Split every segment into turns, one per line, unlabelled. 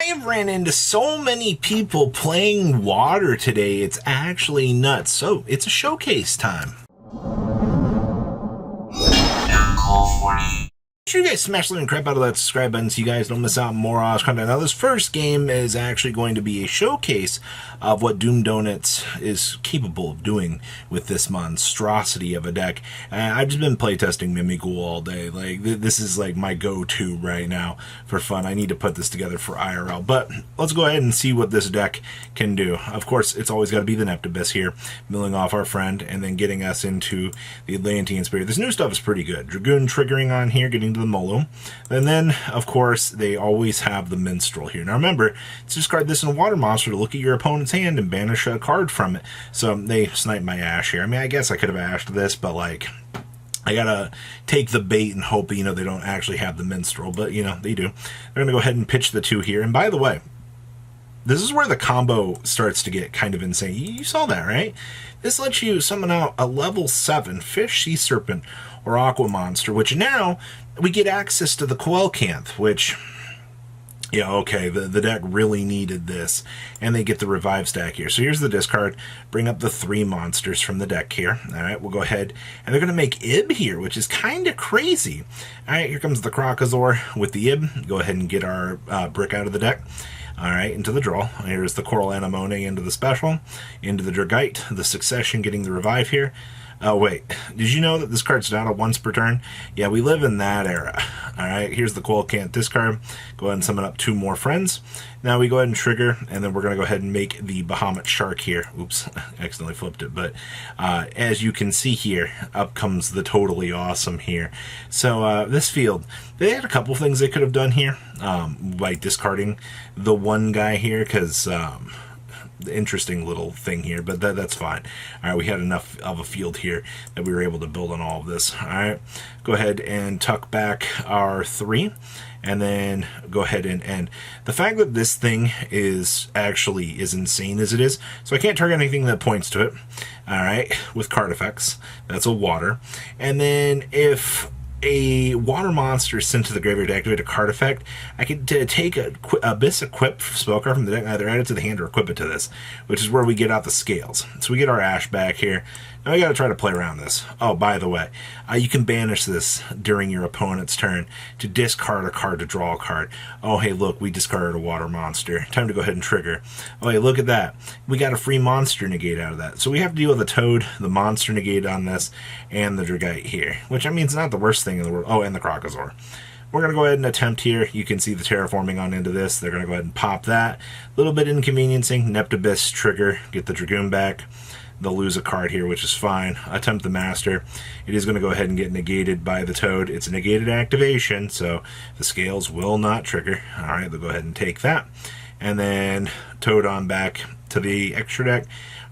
I've ran into so many people playing water today, it's actually nuts. So, it's a showcase time. Make sure you guys smash the living crap out of that subscribe button so you guys don't miss out on more awesome content. Now, this first game is actually going to be a showcase of what Doom Donuts is capable of doing with this monstrosity of a deck. I've just been playtesting Mimikyu all day. Like, this is like my go-to right now for fun. I need to put this together for IRL. But let's go ahead and see what this deck can do. Of course, it's always got to be the Neptibus here, milling off our friend, and then getting us into the Atlantean Spirit. This new stuff is pretty good. Dragoon triggering on here, getting to the Molo. And then, of course, they always have the Minstrel here. Now remember, to discard this in a water monster to look at your opponent's hand and banish a card from it. So they sniped my Ash here. I mean, I guess I could have ashed this, but like, I gotta take the bait and hope, they don't actually have the Minstrel, but, they do. They're gonna go ahead and pitch the two here. And by the way, this is where the combo starts to get kind of insane. You saw that, right? This lets you summon out a level 7 Fish, Sea Serpent, or Aqua Monster, which now we get access to the Coelcanth, which, okay, the deck really needed this, and they get the Revive stack here. So here's the discard, bring up the 3 monsters from the deck here. Alright, we'll go ahead, and they're going to make Ib here, which is kind of crazy. Alright, here comes the Krokazor with the Ib. Go ahead and get our brick out of the deck. Alright, into the draw. Here's the Coral Anemone into the special, into the Dragite, the Succession getting the Revive here. Oh, wait. Did you know that this card's not a once per turn? Yeah, we live in that era. Alright, here's the Coelcanth discard. Go ahead and summon up 2 more friends. Now we go ahead and trigger, and then we're going to go ahead and make the Bahamut Shark here. Oops, accidentally flipped it. But as you can see here, up comes the Totally Awesome here. So this field, they had a couple things they could have done here, by discarding the one guy here, because interesting little thing here, but that's fine. All right, we had enough of a field here that we were able to build on all of this. All right, go ahead and tuck back our 3, and then go ahead and the fact that this thing is actually as insane as it is, so I can't target anything that points to it. All right, with card effects, that's a water, and then if a water monster is sent to the graveyard to activate a card effect, I could take Abyss Equip spell card from the deck, either add it to the hand or equip it to this, which is where we get out the scales. So we get our Ash back here. Now we got to try to play around this. Oh, by the way, you can banish this during your opponent's turn to discard a card to draw a card. Oh, hey, look, we discarded a water monster. Time to go ahead and trigger. Oh, hey, look at that. We got a free monster negate out of that. So we have to deal with the Toad, the monster negate on this, and the Dragite here, which I mean, it's not the worst thing in the world. Oh, and the Krokazor. We're going to go ahead and attempt here. You can see the terraforming on into this. They're going to go ahead and pop that. A little bit inconveniencing. Neptibus trigger, get the Dragoon back. They'll lose a card here, which is fine. Attempt the Master. It is going to go ahead and get negated by the Toad. It's a negated activation, so the scales will not trigger. Alright, they'll go ahead and take that. And then Toad on back to the extra deck.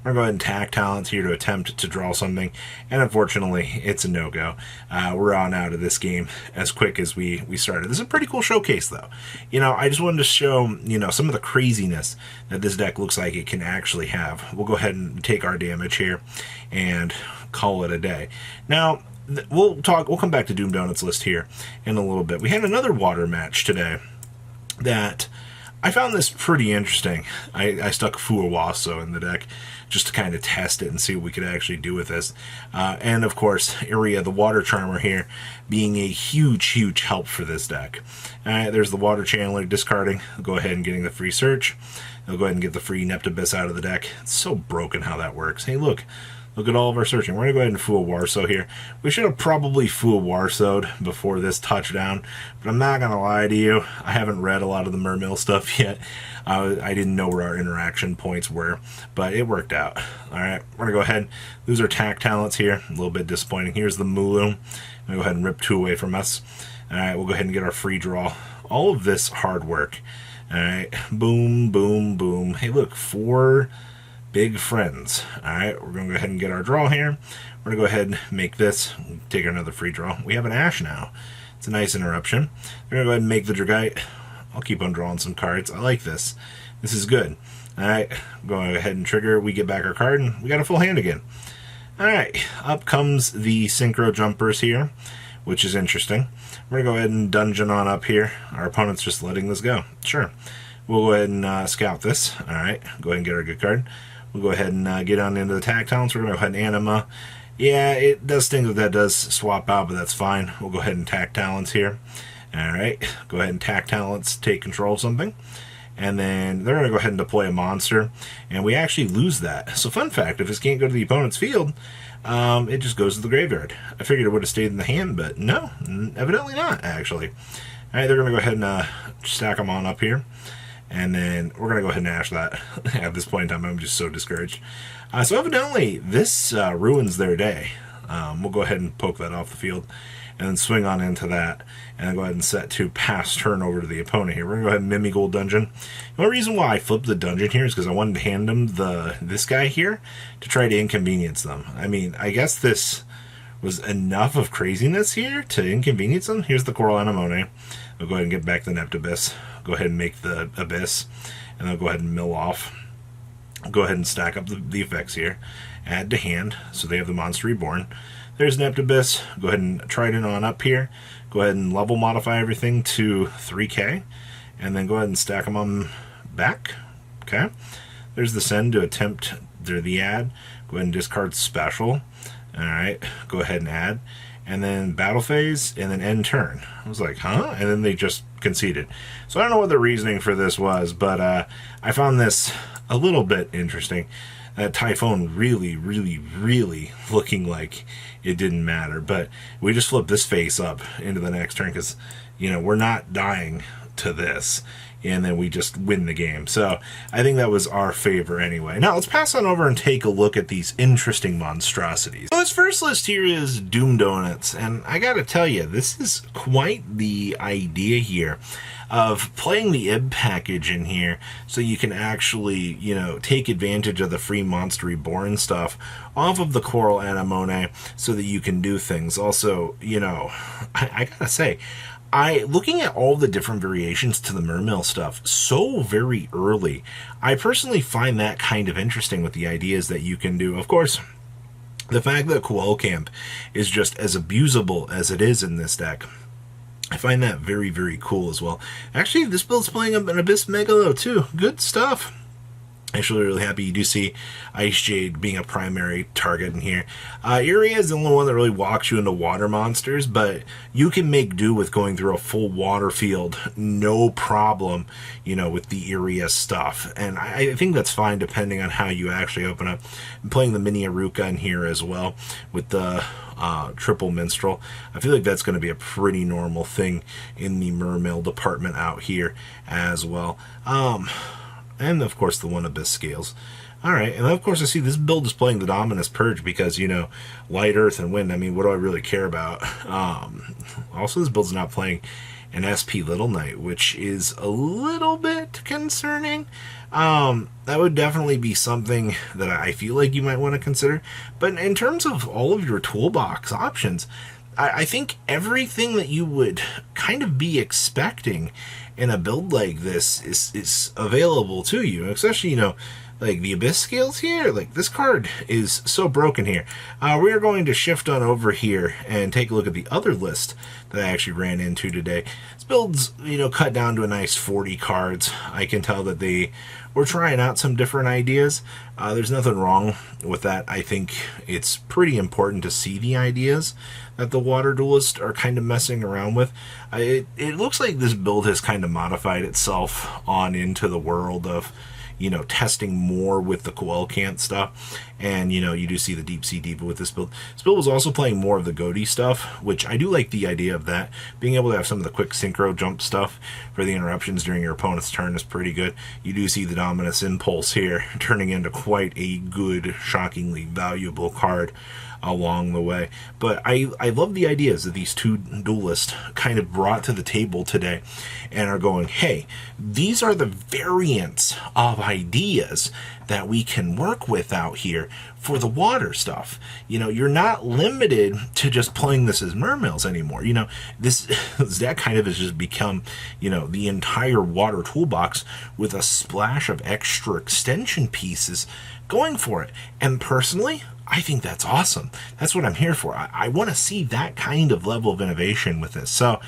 We're going to go ahead and tack Talents here to attempt to draw something, and unfortunately, it's a no-go. We're on out of this game as quick as we started. This is a pretty cool showcase, though. I just wanted to show, some of the craziness that this deck looks like it can actually have. We'll go ahead and take our damage here and call it a day. Now, we'll come back to Doom Donuts list here in a little bit. We had another water match today that I found this pretty interesting. I stuck Fuawaso in the deck just to kind of test it and see what we could actually do with this. And of course, Iria, the Water Charmer here, being a huge, huge help for this deck. There's the Water Channeler discarding. Go ahead and getting the free search. They'll go ahead and get the free Neptibus out of the deck. It's so broken how that works. Hey, look at all of our searching. We're going to go ahead and Fuawarso here. We should have probably Fuawarso'd before this touchdown, but I'm not going to lie to you. I haven't read a lot of the Mermill stuff yet. I didn't know where our interaction points were, but it worked out. Alright, we're going to go ahead and lose our tack talents here. A little bit disappointing. Here's the Mulu. I'm going to go ahead and rip 2 away from us. Alright, we'll go ahead and get our free draw. All of this hard work. Alright, boom, boom, boom. Hey, look, 4 big friends. Alright, we're going to go ahead and get our draw here. We're going to go ahead and make this. Take another free draw. We have an Ash now. It's a nice interruption. We're going to go ahead and make the Dragite. I'll keep on drawing some cards. I like this. This is good. Alright, going ahead and trigger. We get back our card, and we got a full hand again. Alright, up comes the Synchro Jumpers here, which is interesting. We're going to go ahead and dungeon on up here. Our opponent's just letting this go. Sure. We'll go ahead and scout this. All right, go ahead and get our good card. We'll go ahead and get on into the tag talents. We're going to go ahead and anima. Yeah, it does think that does swap out, but that's fine. We'll go ahead and tack talents here. All right, go ahead and tack talents, take control of something. And then they're going to go ahead and deploy a monster, and we actually lose that. So fun fact, if this can't go to the opponent's field, it just goes to the graveyard. I figured it would have stayed in the hand, but no, evidently not, actually. All right, they're going to go ahead and stack them on up here. And then we're going to go ahead and ash that. At this point in time, I'm just so discouraged. So evidently, this ruins their day. We'll go ahead and poke that off the field. And then swing on into that. And then go ahead and set to pass turn over to the opponent here. We're going to go ahead and Mimi Gold Dungeon. The only reason why I flipped the dungeon here is because I wanted to hand them this guy here to try to inconvenience them. I mean, I guess this was enough of craziness here to inconvenience them. Here's the Coral Anemone. We'll go ahead and get back the Neptibus. Go ahead and make the Abyss. And then go ahead and mill off. Go ahead and stack up the effects here. Add to hand, so they have the Monster Reborn. There's Neptibus. Go ahead and try it on up here. Go ahead and level modify everything to 3K. And then go ahead and stack them on back. Okay. There's the send to attempt the add. Go ahead and discard special. Alright. Go ahead and add. And then battle phase, and then end turn. I was like, huh? And then they just conceded. So I don't know what the reasoning for this was, but I found this a little bit interesting. That Typhoon really, really, really looking like it didn't matter. But we just flipped this face up into the next turn because, you know, we're not dying to this. And then we just win the game. So I think that was our favor anyway. Now let's pass on over and take a look at these interesting monstrosities. So this first list here is Doom Donuts. And I gotta tell you, this is quite the idea here of playing the IB package in here so you can actually, you know, take advantage of the free Monster Reborn stuff off of the Coral Anemone so that you can do things. Also, you know, I gotta say, looking at all the different variations to the Mermail stuff so very early, I personally find that kind of interesting with the ideas that you can do. Of course, the fact that Coel Camp is just as abusable as it is in this deck, I find that very, very cool as well. Actually, this build's playing up an Abyss Megalo too. Good stuff. Actually, really happy you do see Ice Jade being a primary target in here. Iria is the only one that really walks you into water monsters, but you can make do with going through a full water field, no problem, you know, with the Iria stuff. And I think that's fine depending on how you actually open up. I'm playing the Mini Aruka in here as well with the Triple Minstrel. I feel like that's going to be a pretty normal thing in the Mermail department out here as well. And, of course, the one Abyss Scales. Alright, and of course I see this build is playing the Dominus Purge because, you know, Light, Earth, and Wind, I mean, what do I really care about? Also, this build's not playing an SP Little Knight, which is a little bit concerning. That would definitely be something that I feel like you might want to consider. But in terms of all of your toolbox options, I think everything that you would kind of be expecting in a build like this is available to you, especially, you know, like the Abyss Scales here. Like, this card is so broken here. We are going to shift on over here and take a look at the other list that I actually ran into today. This build's, you know, cut down to a nice 40 cards. I can tell that they were trying out some different ideas. There's nothing wrong with that. I think it's pretty important to see the ideas that the Water Duelists are kind of messing around with. It looks like this build has kind of modified itself on into the world of, you know, testing more with the Coel Camp stuff. And, you know, you do see the Deep Sea Diva with this build. This build was also playing more of the Goaty stuff, which I do like the idea of that. Being able to have some of the quick synchro jump stuff for the interruptions during your opponent's turn is pretty good. You do see the Dominus Impulse here turning into quite a good, shockingly valuable card along the way. But I love the ideas that these two duelists kind of brought to the table today and are going, hey, these are the variants of ideas that we can work with out here for the water stuff. You know, you're not limited to just playing this as Mermails anymore. You know, this that kind of has just become, you know, the entire water toolbox with a splash of extra extension pieces going for it. And personally, I think that's awesome. That's what I'm here for. I want to see that kind of level of innovation with this. So,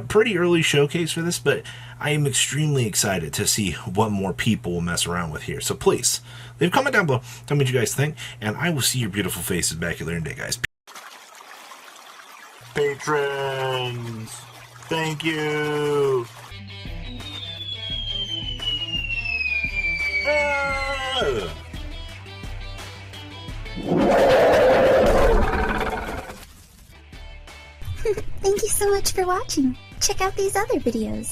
pretty early showcase for this, but I am extremely excited to see what more people will mess around with here. So please, leave a comment down below. Tell me what you guys think, and I will see your beautiful faces back here later in the day, guys. Patrons, thank you.
Thank you so much for watching. Check out these other videos.